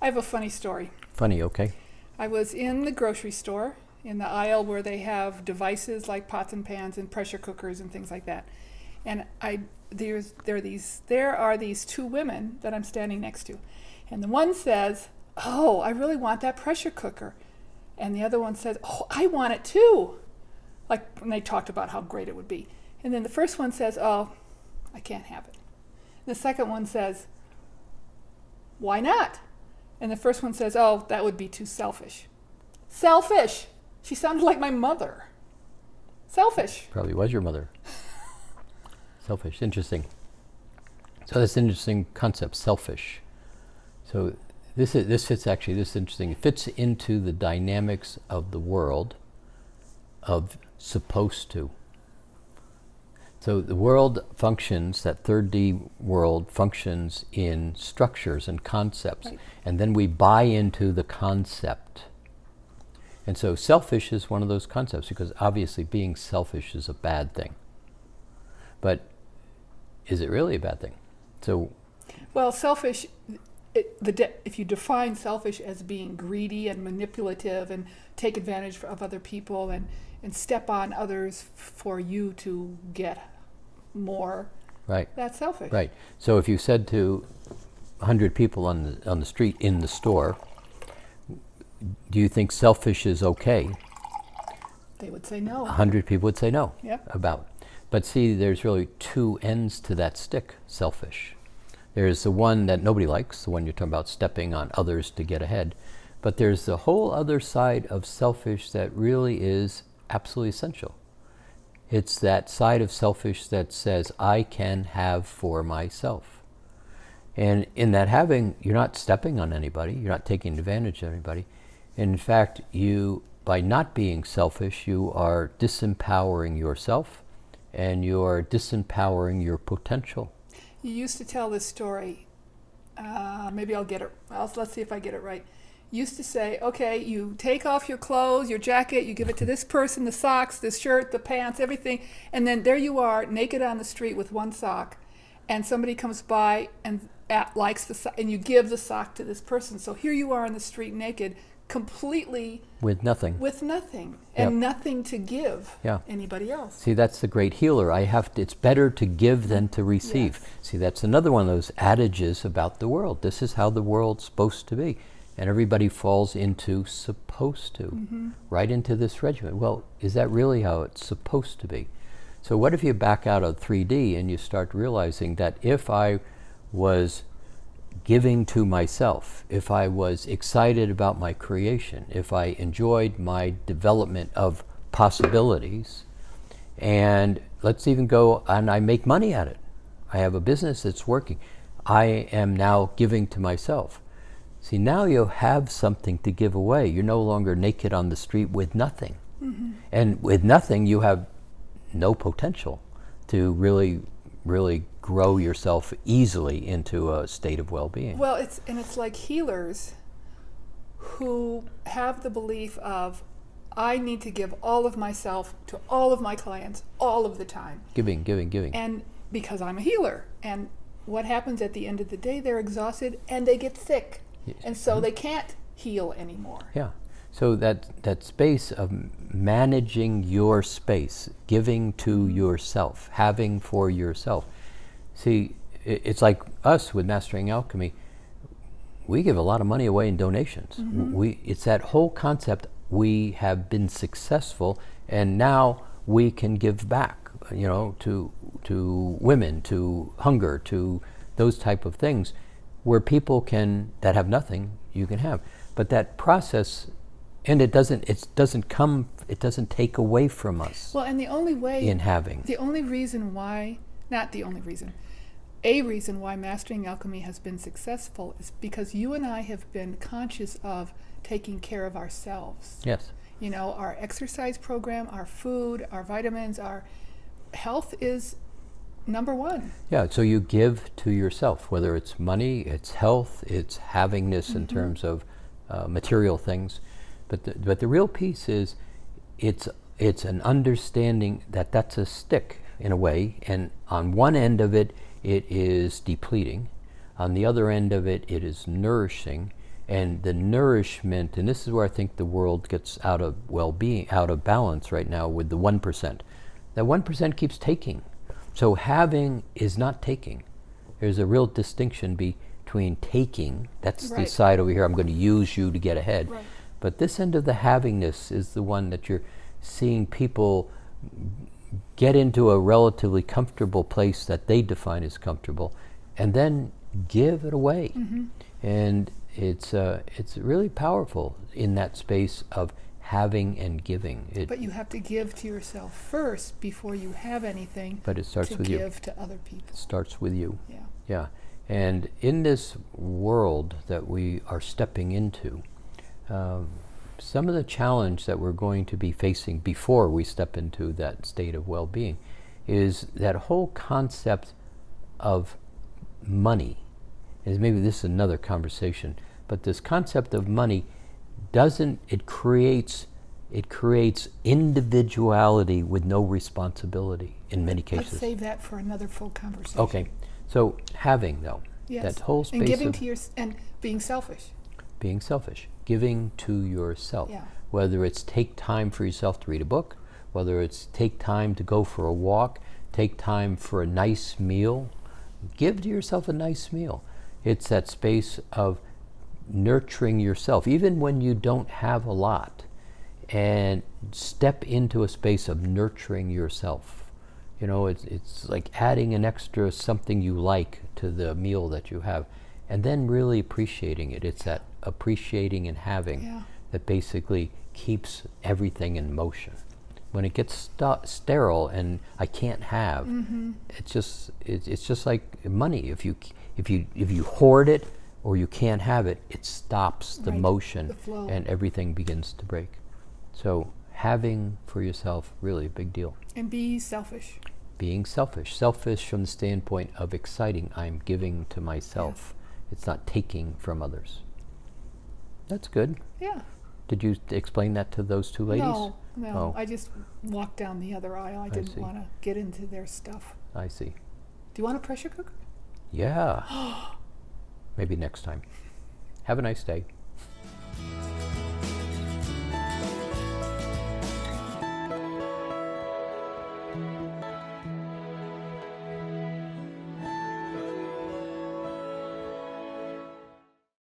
I have a funny story. Funny, okay. I was in the grocery store in the aisle where they have devices like pots and pans and pressure cookers and things like that. And there are these two women that I'm standing next to. And the one says, "Oh, I really want that pressure cooker." And the other one says, "Oh, I want it too." Like when they talked about how great it would be. And then the first one says, "Oh, I can't have it." And the second one says, "Why not?" And the first one says, "Oh, that would be too selfish." Selfish! She sounded like my mother. Selfish. Probably was your mother. Selfish, interesting. So that's an interesting concept, selfish. So this fits actually, this is interesting. It fits into the dynamics of the world of supposed to. So the world functions, that 3D world functions in structures and concepts, right. And then we buy into the concept. And so selfish is one of those concepts, because obviously being selfish is a bad thing. But is it really a bad thing? So, well, selfish, if you define selfish as being greedy and manipulative and take advantage of other people and step on others for you to get more, right, that's selfish. Right. So if you said to 100 people on the street in the store, do you think selfish is okay? They would say no. 100 people would say no. Yep. About. But see, there's really two ends to that stick, selfish. There's the one that nobody likes, the one you're talking about stepping on others to get ahead. But there's the whole other side of selfish that really is absolutely essential. It's that side of selfish that says, I can have for myself. And in that having, you're not stepping on anybody, you're not taking advantage of anybody. In fact, by not being selfish, you are disempowering yourself, and you are disempowering your potential. You used to tell this story. Maybe I'll get it. Let's see if I get it right. You used to say, okay, you take off your clothes, your jacket, you give it to this person, the socks, the shirt, the pants, everything, and then there you are, naked on the street with one sock, and somebody comes by and likes the sock, and you give the sock to this person. So here you are on the street naked, completely with nothing, and nothing to give yeah. anybody else. See, that's the great healer. It's better to give than to receive. Yes. See, that's another one of those adages about the world. This is how the world's supposed to be, and everybody falls into supposed to, right into this regimen. Well, is that really how it's supposed to be? So what if you back out of 3D and you start realizing that if I was giving to myself, if I was excited about my creation, if I enjoyed my development of possibilities, and let's even go and I make money at it, I have a business that's working, I am now giving to myself. See, now you have something to give away. You're no longer naked on the street with nothing. And with nothing, you have no potential to really grow yourself easily into a state of well-being. Well, it's like healers who have the belief of, I need to give all of myself to all of my clients all of the time. Giving. And because I'm a healer. And what happens at the end of the day, they're exhausted and they get sick. Yes. And so they can't heal anymore. Yeah. So that space of managing your space, giving to yourself, having for yourself. See, it's like us with Mastering Alchemy. We give a lot of money away in donations. It's that whole concept. We have been successful, and now we can give back. To women, to hunger, to those type of things, where people that have nothing, you can have. But that process. And it doesn't take away from us. Well, and the only way in having. The only reason why, not the only reason, a reason why Mastering Alchemy has been successful is because you and I have been conscious of taking care of ourselves. Yes. Our exercise program, our food, our vitamins, our health is number one. Yeah, so you give to yourself, whether it's money, it's health, it's havingness in terms of material things. But the real piece is, it's an understanding that that's a stick in a way, and on one end of it, it is depleting. On the other end of it, it is nourishing, And the nourishment, and this is where I think the world gets out of well-being, out of balance right now with the 1%. That 1% keeps taking. So having is not taking. There's a real distinction between taking, that's the side over here, I'm going to use you to get ahead. Right. But this end of the havingness is the one that you're seeing people get into a relatively comfortable place that they define as comfortable, and then give it away. And it's really powerful in that space of having and giving. But you have to give to yourself first before you have anything. But it starts to with you. give to other people. It starts with you. Yeah. Yeah. And in this world that we are stepping into, some of the challenge that we're going to be facing before we step into that state of well-being is that whole concept of money. And maybe this is another conversation, but this concept of money it creates individuality with no responsibility in many cases. Let's save that for another full conversation. Okay. So having, though, Yes. that whole space and giving of to and being selfish. being selfish, giving to yourself. Yeah. Whether it's take time for yourself to read a book, whether it's take time to go for a walk, take time for a nice meal, give to yourself a nice meal. It's that space of nurturing yourself, even when you don't have a lot, and step into a space of nurturing yourself. You know, it's like adding an extra something you like to the meal that you have, and then really appreciating it. It's that appreciating and having that basically keeps everything in motion. When it gets sterile and I can't have, it's just like money. If you hoard it or you can't have it, it stops the motion, the flow. And everything begins to break. So having for yourself, really a big deal. And be selfish. Being selfish. Selfish from the standpoint of exciting. I'm giving to myself. It's not taking from others. That's good. Yeah. Did you explain that to those two ladies? No. Oh. I just walked down the other aisle. I didn't see. want to get into their stuff. I see. Do you want a pressure cooker? Yeah. Maybe next time. Have a nice day.